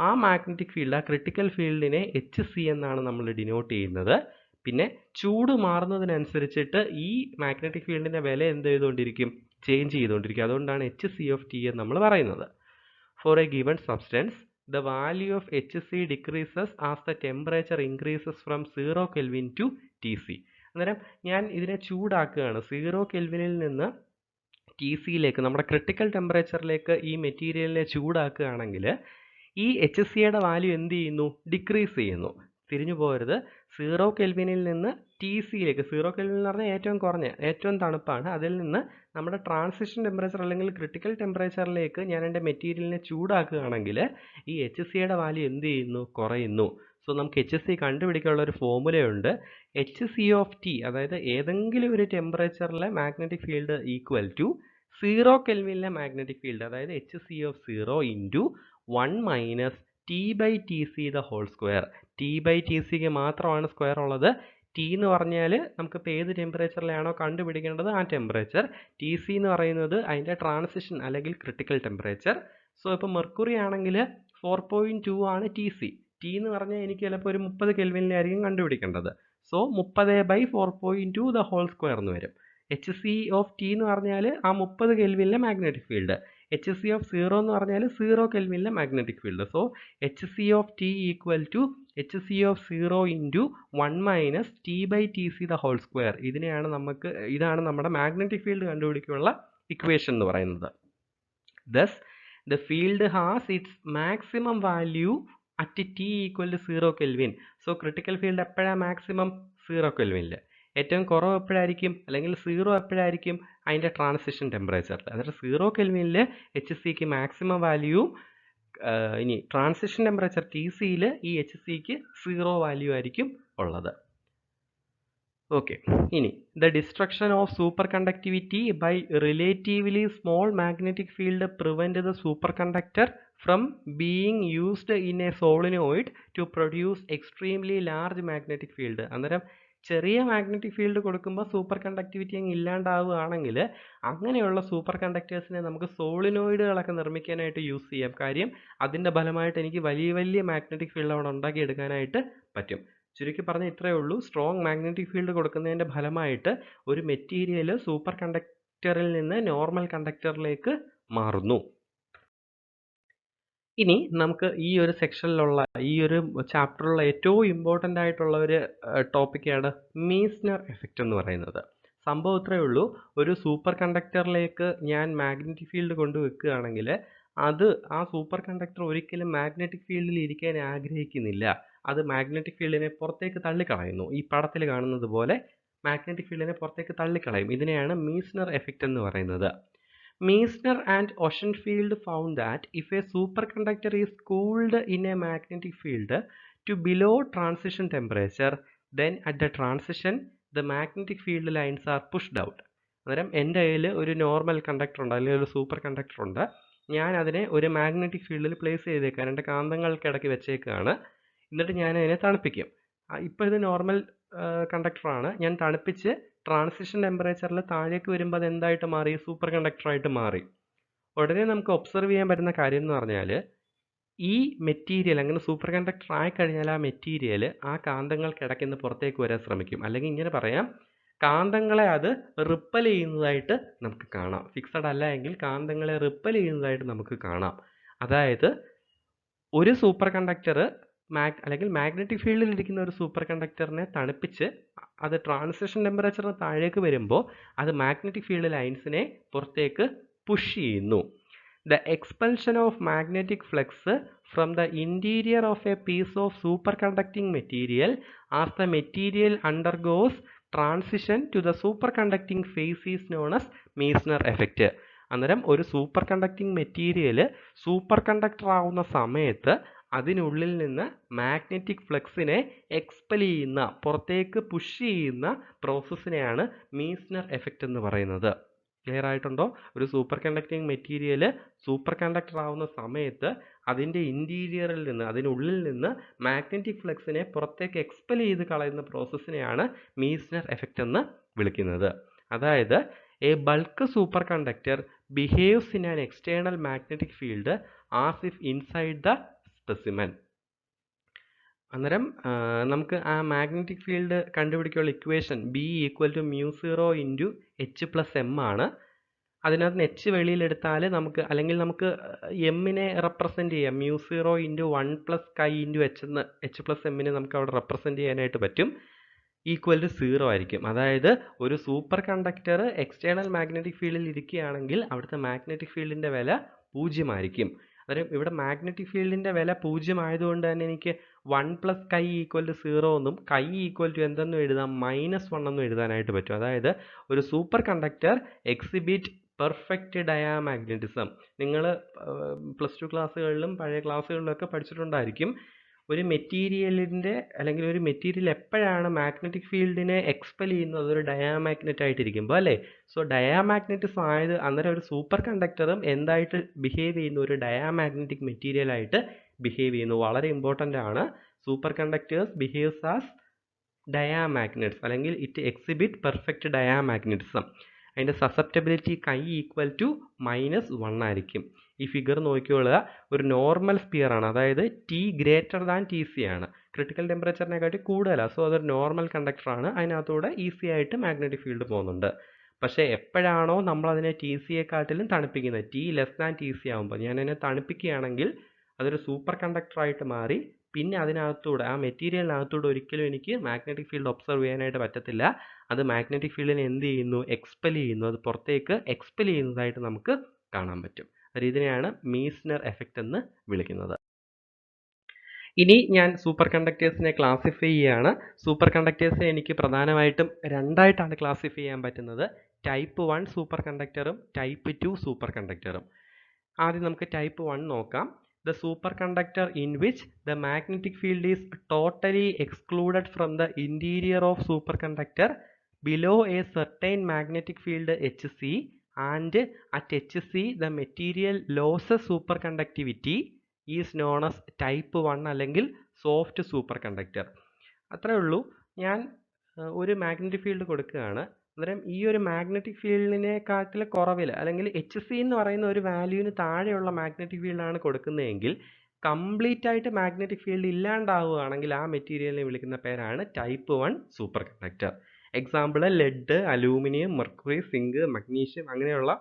ആ മാഗ്നറ്റിക് ഫീൽഡ്, ആ ക്രിട്ടിക്കൽ ഫീൽഡിനെ HC എന്നാണ് നമ്മൾ ഡിനോട്ട് ചെയ്യുന്നത്. പിന്നെ ചൂട് മാറുന്നതിനനുസരിച്ചിട്ട് ഈ മാഗ്നറ്റിക് ഫീൽഡിൻ്റെ വില എന്ത് ചെയ്തുകൊണ്ടിരിക്കും, ചേഞ്ച് ചെയ്തുകൊണ്ടിരിക്കും. അതുകൊണ്ടാണ് HC(T) എന്ന് നമ്മൾ പറയുന്നത്. For a given substance the value of HC decreases as the temperature increases from 0 Kelvin to TC. അന്നേരം ഞാൻ ഇതിനെ ചൂടാക്കുകയാണ്. 0 കെൽവിനിൽ നിന്ന് TCയിലേക്ക്, നമ്മുടെ ക്രിട്ടിക്കൽ ടെമ്പറേച്ചറിലേക്ക് ഈ മെറ്റീരിയലിനെ ചൂടാക്കുകയാണെങ്കിൽ ഈ HCയുടെ വാല്യൂ എന്ത് ചെയ്യുന്നു, ഡിക്രീസ് ചെയ്യുന്നു. തിരിഞ്ഞു പോകരുത്. 0 കെൽവിനിൽ നിന്ന് TCയിലേക്ക്, 0 കെൽവിൻ എന്ന് പറഞ്ഞാൽ ഏറ്റവും കുറഞ്ഞ, ഏറ്റവും തണുപ്പാണ്, അതിൽ നിന്ന് നമ്മുടെ ട്രാൻസിഷൻ ടെമ്പറേച്ചർ അല്ലെങ്കിൽ ക്രിട്ടിക്കൽ ടെമ്പറേച്ചറിലേക്ക് ഞാൻ എൻ്റെ മെറ്റീരിയലിനെ ചൂടാക്കുകയാണെങ്കിൽ ഈ HCയുടെ വാല്യൂ എന്ത് ചെയ്യുന്നു, കുറയുന്നു. സോ നമുക്ക് HC കണ്ടുപിടിക്കാനുള്ള ഒരു ഫോർമുലയുണ്ട്. HC(T), അതായത് ഏതെങ്കിലും ഒരു ടെമ്പറേച്ചറിലെ മാഗ്നറ്റിക് ഫീൽഡ് ഈക്വൽ ടു 0 കെൽവിനിലെ മാഗ്നറ്റിക് ഫീൽഡ്, അതായത് HC(0) into 1 minus T/TC the whole square. T/TCക്ക് മാത്രമാണ് സ്ക്വയർ ഉള്ളത്. T എന്ന് പറഞ്ഞാൽ നമുക്കിപ്പോൾ ഏത് ടെമ്പറേച്ചറിലാണോ കണ്ടുപിടിക്കേണ്ടത് ആ ടെമ്പറേച്ചർ. TC എന്ന് പറയുന്നത് അതിൻ്റെ ട്രാൻസിഷൻ അല്ലെങ്കിൽ ക്രിട്ടിക്കൽ ടെമ്പറേച്ചർ. സോ ഇപ്പോൾ മെർക്കുറി ആണെങ്കിൽ 4.2 ആണ് TC. T എന്ന് പറഞ്ഞാൽ എനിക്ക് ചിലപ്പോൾ ഒരു 30 കെൽവിനിലായിരിക്കും കണ്ടുപിടിക്കേണ്ടത്. സോ 30/4.2 ദ ഹോൾ സ്ക്വയർ എന്ന് വരും. HC(T) എന്ന് പറഞ്ഞാൽ ആ 30 കെൽവിനിലെ മാഗ്നറ്റിക് ഫീൽഡ്. HC(0) എന്ന് പറഞ്ഞാൽ 0 കെൽവിനിലെ magnetic field. So HC(T) equal to HC(0) into 1 minus T/TC the whole square. ഇതാണ് നമ്മുടെ മാഗ്നറ്റിക് ഫീൽഡ് കണ്ടുപിടിക്കാനുള്ള ഇക്വേഷൻ എന്ന് പറയുന്നത്. Thus, the field has its maximum value at T equal to 0 Kelvin. So, critical field എപ്പോഴാണ് maximum? 0 കെൽവിനിൽ. ഏറ്റവും കുറവ് എപ്പോഴായിരിക്കും, അല്ലെങ്കിൽ 0 എപ്പോഴായിരിക്കും? അതിൻ്റെ ട്രാൻസിഷൻ ടെമ്പറേച്ചറിൽ. അതായത് 0 കെൽവിനിൽ HCക്ക് മാക്സിമം വാല്യൂ, ഇനി ട്രാൻസിഷൻ ടെമ്പറേച്ചർ TCയിൽ ഈ HCക്ക് 0 വാല്യൂ ആയിരിക്കും ഉള്ളത്. ഓക്കെ, ഇനി the destruction of super conductivity by relatively small magnetic field prevent the super conductor from being used in a solenoid to produce extremely large magnetic field. അന്നേരം ചെറിയ magnetic field കൊടുക്കുമ്പോൾ super conductivity അങ്ങ് ഇല്ലാണ്ടാവുകയാണെങ്കിൽ അങ്ങനെയുള്ള super കണ്ടക്ടേഴ്സിനെ നമുക്ക് സോളിനോയിഡുകളൊക്കെ നിർമ്മിക്കാനായിട്ട് use ചെയ്യാം. കാര്യം അതിൻ്റെ ഫലമായിട്ട് എനിക്ക് വലിയ വലിയ മാഗ്നറ്റിക് ഫീൽഡ് അവിടെ ഉണ്ടാക്കിയെടുക്കാനായിട്ട് പറ്റും. ചുരുക്കി പറഞ്ഞാൽ ഇത്രയേ ഉള്ളൂ. സ്ട്രോങ് മാഗ്നറ്റിക് ഫീൽഡ് കൊടുക്കുന്നതിൻ്റെ ഫലമായിട്ട് ഒരു മെറ്റീരിയൽ സൂപ്പർ കണ്ടക്ടറിൽ നിന്ന് നോർമൽ കണ്ടക്ടറിലേക്ക് മാറുന്നു. ഇനി നമുക്ക് ഈ ഒരു സെക്ഷനിലുള്ള, ഈ ഒരു ചാപ്റ്ററിലുള്ള ഏറ്റവും ഇമ്പോർട്ടൻ്റ് ആയിട്ടുള്ള ഒരു ടോപ്പിക്കാണ് മീസ്നർ എഫക്റ്റ് എന്ന് പറയുന്നത്. സംഭവം ഇത്രയേ ഉള്ളൂ. ഒരു സൂപ്പർ കണ്ടക്ടറിലേക്ക് ഞാൻ മാഗ്നറ്റിക് ഫീൽഡ് കൊണ്ടുവെക്കുകയാണെങ്കിൽ ആ സൂപ്പർ കണ്ടക്ടർ ഒരിക്കലും മാഗ്നറ്റിക് ഫീൽഡിൽ ഇരിക്കാൻ ആഗ്രഹിക്കുന്നില്ല. അത് മാഗ്നറ്റിക് ഫീൽഡിനെ പുറത്തേക്ക് തള്ളിക്കളയുന്നു. ഈ പടത്തിൽ കാണുന്നത് പോലെ മാഗ്നറ്റിക് ഫീൽഡിനെ പുറത്തേക്ക് തള്ളിക്കളയും. ഇതിനെയാണ് മീസ്നർ എഫക്റ്റ് എന്ന് പറയുന്നത്. Meissner and Oschenfield found that if a superconductor is cooled in a magnetic field to below transition temperature, then at the transition the magnetic field lines are pushed out. അന്നേരം എൻ്റെ കയ്യിൽ ഒരു normal conductor ഉണ്ട്, അല്ലെങ്കിൽ ഒരു super conductor ഉണ്ട്. ഞാൻ അതിനെ ഒരു മാഗ്നറ്റിക് ഫീൽഡിൽ പ്ലേസ് ചെയ്തേക്കാൻ എൻ്റെ കാന്തങ്ങൾക്കിടയ്ക്ക് വെച്ചേക്കാണ്. എന്നിട്ട് ഞാൻ അതിനെ തണുപ്പിക്കും. ഇപ്പോൾ ഇത് നോർമൽ കണ്ടക്ടറാണ്. ഞാൻ തണുപ്പിച്ച് ട്രാൻസിഷൻ ടെമ്പറേച്ചറിൽ താഴേക്ക് വരുമ്പോൾ അത് എന്തായിട്ട് മാറി? സൂപ്പർ കണ്ടക്ടറായിട്ട് മാറി. ഉടനെ നമുക്ക് ഒബ്സർവ് ചെയ്യാൻ പറ്റുന്ന കാര്യം എന്ന് പറഞ്ഞാൽ ഈ മെറ്റീരിയൽ അങ്ങനെ സൂപ്പർ കണ്ടക്ടർ ആയിക്കഴിഞ്ഞാൽ ആ മെറ്റീരിയൽ ആ കാന്തങ്ങൾക്കിടയ്ക്ക് നിന്ന് പുറത്തേക്ക് വരാൻ ശ്രമിക്കും. അല്ലെങ്കിൽ ഇങ്ങനെ പറയാം, കാന്തങ്ങളെ അത് റിപ്പൽ ചെയ്യുന്നതായിട്ട് നമുക്ക് കാണാം. ഫിക്സഡ് അല്ല എങ്കിൽ കാന്തങ്ങളെ റിപ്പൽ ചെയ്യുന്നതായിട്ട് നമുക്ക് കാണാം. അതായത് ഒരു സൂപ്പർ കണ്ടക്ടർ അല്ലെങ്കിൽ മാഗ്നറ്റിക് ഫീൽഡിൽ ഇരിക്കുന്ന ഒരു സൂപ്പർ കണ്ടക്ടറിനെ തണുപ്പിച്ച് അത് ട്രാൻസിഷൻ ടെമ്പറേച്ചറിന് താഴേക്ക് വരുമ്പോൾ അത് മാഗ്നറ്റിക് ഫീൽഡ് ലൈൻസിനെ പുറത്തേക്ക് പുഷ് ചെയ്യുന്നു. The expulsion of magnetic flux from the interior of a piece of super conducting material as the material undergoes transition to the super conducting phase is known as Meissner effect. അന്നേരം ഒരു super conducting material super conductor ആവുന്ന സമയത്ത് അതിനുള്ളിൽ നിന്ന് magnetic ഫ്ലക്സിനെ expel ചെയ്യുന്ന, പുറത്തേക്ക് push ചെയ്യുന്ന പ്രോസസ്സിനെയാണ് Meissner effect എന്ന് പറയുന്നത്. ക്ലിയർ ആയിട്ടുണ്ടോ? ഒരു super conducting material super conductor ആവുന്ന സമയത്ത് അതിൻ്റെ ഇൻറ്റീരിയറിൽ നിന്ന്, അതിനുള്ളിൽ നിന്ന് മാഗ്നറ്റിക് ഫ്ലക്സിനെ പുറത്തേക്ക് എക്സ്പെൽ ചെയ്ത് കളയുന്ന പ്രോസസ്സിനെയാണ് മീസ്നർ എഫക്റ്റ് എന്ന് വിളിക്കുന്നത്. അതായത് A bulk super conductor behaves in an external magnetic field as if inside the specimen. അന്നേരം നമുക്ക് ആ മാഗ്നറ്റിക് ഫീൽഡ് കണ്ടുപിടിക്കാനുള്ള ഇക്വേഷൻ B = μ0 × H+m ആണ്. അതിനകത്ത് H വെളിയിലെടുത്താൽ നമുക്ക്, അല്ലെങ്കിൽ നമുക്ക് എമ്മിനെ റെപ്രസെൻറ്റ് ചെയ്യാം. μ0 × 1 + chi × h എന്ന് H+mനെ നമുക്ക് അവിടെ റെപ്രസെൻറ്റ് ചെയ്യാനായിട്ട് പറ്റും. =0 ആയിരിക്കും. അതായത് ഒരു സൂപ്പർ കണ്ടക്ടർ എക്സ്റ്റേണൽ മാഗ്നറ്റിക് ഫീൽഡിൽ ഇരിക്കുകയാണെങ്കിൽ അവിടുത്തെ മാഗ്നറ്റിക് ഫീൽഡിൻ്റെ വില 0 ആയിരിക്കും. അന്നേരം ഇവിടെ മാഗ്നറ്റിക് ഫീൽഡിൻ്റെ വില 0 ആയതുകൊണ്ട് തന്നെ എനിക്ക് 1 + chi = 0 എന്നും chi എന്തെന്നും എഴുതാം, -1 എന്നും എഴുതാനായിട്ട് പറ്റും. അതായത് ഒരു super conductor exhibit perfect diamagnetism. നിങ്ങൾ +2 ക്ലാസ്സുകളിലും പഴയ ക്ലാസ്സുകളിലൊക്കെ പഠിച്ചിട്ടുണ്ടായിരിക്കും. ഒരു മെറ്റീരിയലിൻ്റെ, അല്ലെങ്കിൽ ഒരു മെറ്റീരിയൽ എപ്പോഴാണ് മാഗ്നറ്റിക് ഫീൽഡിനെ എക്സ്പെൽ ചെയ്യുന്നത്, ഒരു ഡയാമാഗ്നറ്റ് ആയിട്ടിരിക്കുമ്പോൾ അല്ലേ. സോ ഡയാമാഗ്നറ്റിസം ആയത്, അന്നേരം ഒരു സൂപ്പർ കണ്ടക്ടറും എന്തായിട്ട് ബിഹേവ് ചെയ്യുന്നു, ഒരു ഡയാമാഗ്നറ്റിക് മെറ്റീരിയൽ ആയിട്ട് ബിഹേവ് ചെയ്യുന്നു. വളരെ ഇമ്പോർട്ടൻ്റ് ആണ്. സൂപ്പർ കണ്ടക്ടേഴ്സ് ബിഹേവ്സ് ആസ് ഡയാമാഗ്നറ്റ്സ്, അല്ലെങ്കിൽ ഇറ്റ് എക്സിബിറ്റ് പെർഫെക്റ്റ് ഡയാമാഗ്നറ്റിസം. അതിൻ്റെ സസെപ്റ്റബിലിറ്റി chi = -1 ആയിരിക്കും. ഈ ഫിഗർ നോക്കിക്കൊള്ളുക. ഒരു നോർമൽ സ്പിയർ ആണ്, അതായത് T > Tc ആണ്. ക്രിട്ടിക്കൽ ടെമ്പറേച്ചറിനെക്കാട്ടി കൂടുതലാണ്. സോ അതൊരു നോർമൽ കണ്ടക്ടറാണ്. അതിനകത്തൂടെ ഈസി ആയിട്ട് മാഗ്നറ്റിക് ഫീൽഡ് പോകുന്നുണ്ട്. പക്ഷേ എപ്പോഴാണോ നമ്മളതിനെ Tcയെക്കാട്ടിലും തണുപ്പിക്കുന്നത്, T < Tc ആകുമ്പോൾ ഞാനതിനെ തണുപ്പിക്കുകയാണെങ്കിൽ അതൊരു സൂപ്പർ കണ്ടക്ടറായിട്ട് മാറി. പിന്നെ അതിനകത്തൂടെ, ആ മെറ്റീരിയലിനകത്തൂടെ ഒരിക്കലും എനിക്ക് മാഗ്നറ്റിക് ഫീൽഡ് ഒബ്സർവ് ചെയ്യാനായിട്ട് പറ്റത്തില്ല. അത് മാഗ്നറ്റിക് ഫീൽഡിനെ എന്ത് ചെയ്യുന്നു, എക്സ്പെൽ ചെയ്യുന്നു. അത് പുറത്തേക്ക് എക്സ്പെൽ ചെയ്യുന്നതായിട്ട് നമുക്ക് കാണാൻ പറ്റും. ഇതിനെയാണ് മീസ്നർ എഫക്റ്റ് എന്ന് വിളിക്കുന്നത്. ഇനി ഞാൻ സൂപ്പർ കണ്ടക്ടേഴ്സിനെ ക്ലാസിഫൈ ചെയ്യുകയാണ്. സൂപ്പർ കണ്ടക്ടേഴ്സിനെ എനിക്ക് പ്രധാനമായിട്ടും രണ്ടായിട്ടാണ് ക്ലാസിഫൈ ചെയ്യാൻ പറ്റുന്നത്. ടൈപ്പ് 1 സൂപ്പർ കണ്ടക്ടറും ടൈപ്പ് 2 സൂപ്പർ കണ്ടക്ടറും. ആദ്യം നമുക്ക് ടൈപ്പ് 1 നോക്കാം. The superconductor in which the magnetic field is totally excluded from the interior of superconductor below a certain magnetic field Hc, and at Hc the material loses superconductivity is known as type 1 അല്ലെങ്കിൽ soft super conductor. അത്രേ ഉള്ളൂ. ഞാൻ ഒരു magnetic field കൊടുക്കുകയാണ്. അന്നേരം ഈ ഒരു magnetic ഫീൽഡിനെക്കാട്ടിൽ കുറവിൽ, അല്ലെങ്കിൽ Hc എന്ന് പറയുന്ന ഒരു വാല്യൂവിന് താഴെയുള്ള മാഗ്നറ്റിക് ഫീൽഡാണ് കൊടുക്കുന്നതെങ്കിൽ, കംപ്ലീറ്റ് ആയിട്ട് മാഗ്നറ്റിക് ഫീൽഡ് ഇല്ലാണ്ടാവുകയാണെങ്കിൽ ആ മെറ്റീരിയലിനെ വിളിക്കുന്ന പേരാണ് type 1 super conductor. Example lead, aluminium, mercury, zinc, magnesium, അങ്ങനെയുള്ള,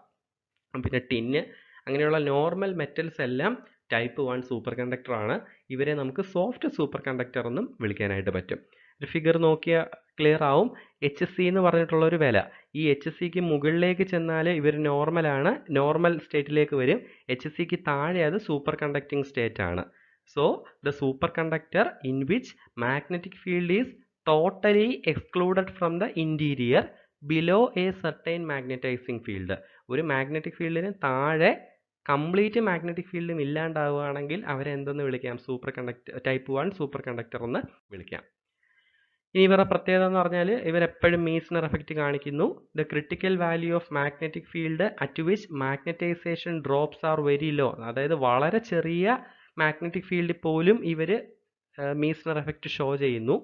പിന്നെ ടിന്ന്, അങ്ങനെയുള്ള നോർമൽ മെറ്റൽസ് എല്ലാം ടൈപ്പ് 1 സൂപ്പർ കണ്ടക്ടർ ആണ്. ഇവരെ നമുക്ക് സോഫ്റ്റ് സൂപ്പർ കണ്ടക്ടർ എന്നും വിളിക്കാനായിട്ട് പറ്റും. ഒരു ഫിഗർ നോക്കിയാൽ ക്ലിയർ ആവും. Hc എന്ന് പറഞ്ഞിട്ടുള്ള ഒരു വില, ഈ Hcക്ക് മുകളിലേക്ക് ചെന്നാൽ ഇവർ നോർമലാണ്, നോർമൽ സ്റ്റേറ്റിലേക്ക് വരും. Hcക്ക് താഴെ അത് സൂപ്പർ കണ്ടക്ടിങ് സ്റ്റേറ്റ് ആണ്. So the super conductor in which magnetic field is totally excluded from the interior below a certain magnetising field. ഒരു മാഗ്നറ്റിക് ഫീൽഡിന് താഴെ കംപ്ലീറ്റ് മാഗ്നറ്റിക് ഫീൽഡും ഇല്ലാണ്ടാവുകയാണെങ്കിൽ അവരെ എന്തെന്ന് വിളിക്കാം, super conductor, type 1 super conductor എന്ന് വിളിക്കാം. ഇനി ഇവരുടെ പ്രത്യേകത എന്ന് പറഞ്ഞാൽ ഇവരെപ്പോഴും മീസ്നർ എഫക്റ്റ് കാണിക്കുന്നു. The critical value of magnetic field at which magnetisation drops are very low. അതായത് വളരെ ചെറിയ മാഗ്നറ്റിക് ഫീൽഡിൽ പോലും ഇവർ മീസ്നർ എഫക്റ്റ് ഷോ ചെയ്യുന്നു.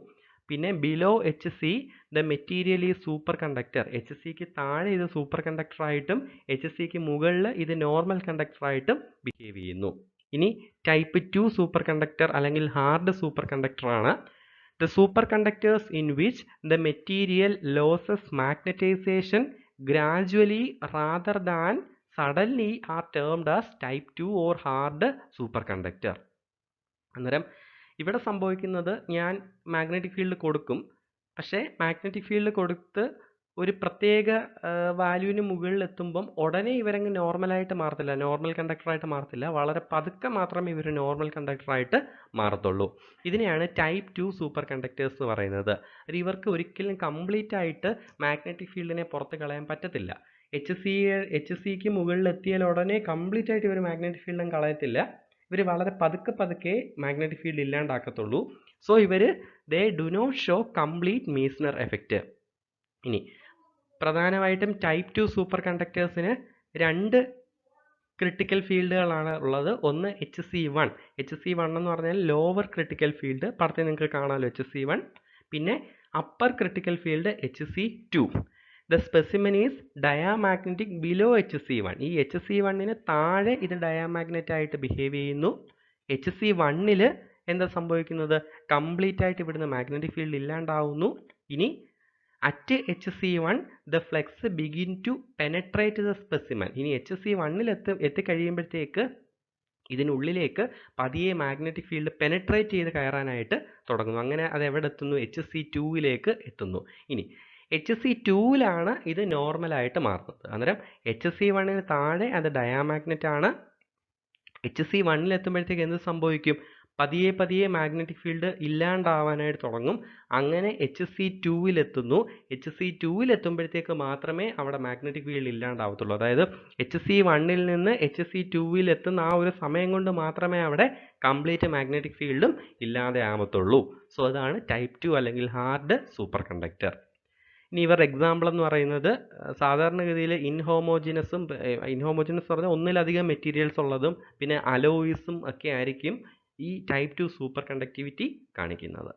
പിന്നെ ബിലോ Hc ദ മെറ്റീരിയൽ ഈ സൂപ്പർ കണ്ടക്ടർ. Hcക്ക് താഴെ ഇത് സൂപ്പർ കണ്ടക്ടറായിട്ടും Hcക്ക് മുകളിൽ ഇത് നോർമൽ കണ്ടക്ടറായിട്ടും ബിഹേവ് ചെയ്യുന്നു. ഇനി ടൈപ്പ് 2 സൂപ്പർ കണ്ടക്ടർ അല്ലെങ്കിൽ ഹാർഡ് സൂപ്പർ കണ്ടക്ടർ ആണ്. The superconductors in which the material loses magnetization gradually rather than suddenly are termed as type 2 or hard superconductor. അന്നേരം ഇവിടെ സംഭവിക്കുന്നത്, ഞാൻ മാഗ്നറ്റിക് ഫീൽഡ് കൊടുക്കും, പക്ഷേ മാഗ്നറ്റിക് ഫീൽഡ് കൊടുത്ത് ഒരു പ്രത്യേക വാല്യൂവിന് മുകളിൽ എത്തുമ്പം ഉടനെ ഇവരങ്ങ് നോർമലായിട്ട് മാറത്തില്ല, നോർമൽ കണ്ടക്ടറായിട്ട് മാറത്തില്ല. വളരെ പതുക്കെ മാത്രമേ ഇവർ നോർമൽ കണ്ടക്ടറായിട്ട് മാറത്തുള്ളൂ. ഇതിനെയാണ് ടൈപ്പ് 2 സൂപ്പർ കണ്ടക്ടേഴ്സ് എന്ന് പറയുന്നത്. ഇവർക്ക് ഒരിക്കലും കംപ്ലീറ്റ് ആയിട്ട് മാഗ്നറ്റിക് ഫീൽഡിനെ പുറത്ത് കളയാൻ പറ്റത്തില്ല. Hcക്ക് മുകളിൽ എത്തിയാൽ ഉടനെ കംപ്ലീറ്റ് ആയിട്ട് ഇവർ മാഗ്നറ്റിക് ഫീൽഡും കളയത്തില്ല. ഇവർ വളരെ പതുക്കെ മാഗ്നറ്റിക് ഫീൽഡ് ഇല്ലാണ്ടാക്കത്തുള്ളൂ. സോ ഇവർ they do not show complete Meissner effect. ഇനി പ്രധാനമായിട്ടും ടൈപ്പ് 2 സൂപ്പർ കണ്ടക്ടേഴ്സിന് രണ്ട് ക്രിട്ടിക്കൽ ഫീൽഡുകളാണ് ഉള്ളത്. ഒന്ന് Hc1. Hc1 എന്ന് പറഞ്ഞാൽ ലോവർ ക്രിട്ടിക്കൽ ഫീൽഡ്, പടത്തിൽ നിങ്ങൾക്ക് കാണാമല്ലോ Hc1. പിന്നെ upper critical field Hc2. The specimen is diamagnetic below Hc1. ഈ Hc1ന് താഴെ ഇത് ഡയാമാഗ്നറ്റ് ആയിട്ട് ബിഹേവ് ചെയ്യുന്നു. HC1 എന്താ സംഭവിക്കുന്നത്? കംപ്ലീറ്റ് ആയിട്ട് ഇവിടുന്ന് മാഗ്നറ്റിക് ഫീൽഡ് ഇല്ലാണ്ടാവുന്നു. ഇനി at HC1 the flux begin to penetrate the specimen. ഇനി HC1 എത്തിക്കഴിയുമ്പോഴത്തേക്ക് ഇതിനുള്ളിലേക്ക് പതിയെ മാഗ്നറ്റിക് ഫീൽഡ് പെനട്രേറ്റ് ചെയ്ത് കയറാനായിട്ട് തുടങ്ങുന്നു. അങ്ങനെ അത് എവിടെ എത്തുന്നു? HC2 എത്തുന്നു. ഇനി HC2 ഇത് നോർമലായിട്ട് മാറുന്നത്. അന്നേരം HC1 താഴെ അത് ഡയാമാഗ്നറ്റ് ആണ്. HC1 എത്തുമ്പോഴത്തേക്ക് എന്ത് സംഭവിക്കും? പതിയെ പതിയെ മാഗ്നറ്റിക് ഫീൽഡ് ഇല്ലാണ്ടാവാനായിട്ട് തുടങ്ങും. അങ്ങനെ HC2 എത്തുന്നു. HC2 എത്തുമ്പോഴത്തേക്ക് മാത്രമേ അവിടെ മാഗ്നറ്റിക് ഫീൽഡ് ഇല്ലാണ്ടാവത്തുള്ളൂ. അതായത് HC1 നിന്ന് HC2 എത്തുന്ന ആ ഒരു സമയം കൊണ്ട് മാത്രമേ അവിടെ കംപ്ലീറ്റ് മാഗ്നറ്റിക് ഫീൽഡും ഇല്ലാതെ ആവത്തുള്ളൂ. സോ അതാണ് ടൈപ്പ് 2 അല്ലെങ്കിൽ ഹാർഡ് സൂപ്പർ കണ്ടക്ടർ. ഇനി ഇവരുടെ എക്സാമ്പിൾ എന്ന് പറയുന്നത് സാധാരണഗതിയിൽ ഇൻഹോമോജിനസ് പറഞ്ഞാൽ ഒന്നിലധികം മെറ്റീരിയൽസ് ഉള്ളതും പിന്നെ അലോയ്സും ഒക്കെ ആയിരിക്കും ഈ ടൈപ്പ് 2 സൂപ്പർ കണ്ടക്ടിവിറ്റി കാണിക്കുന്നത്.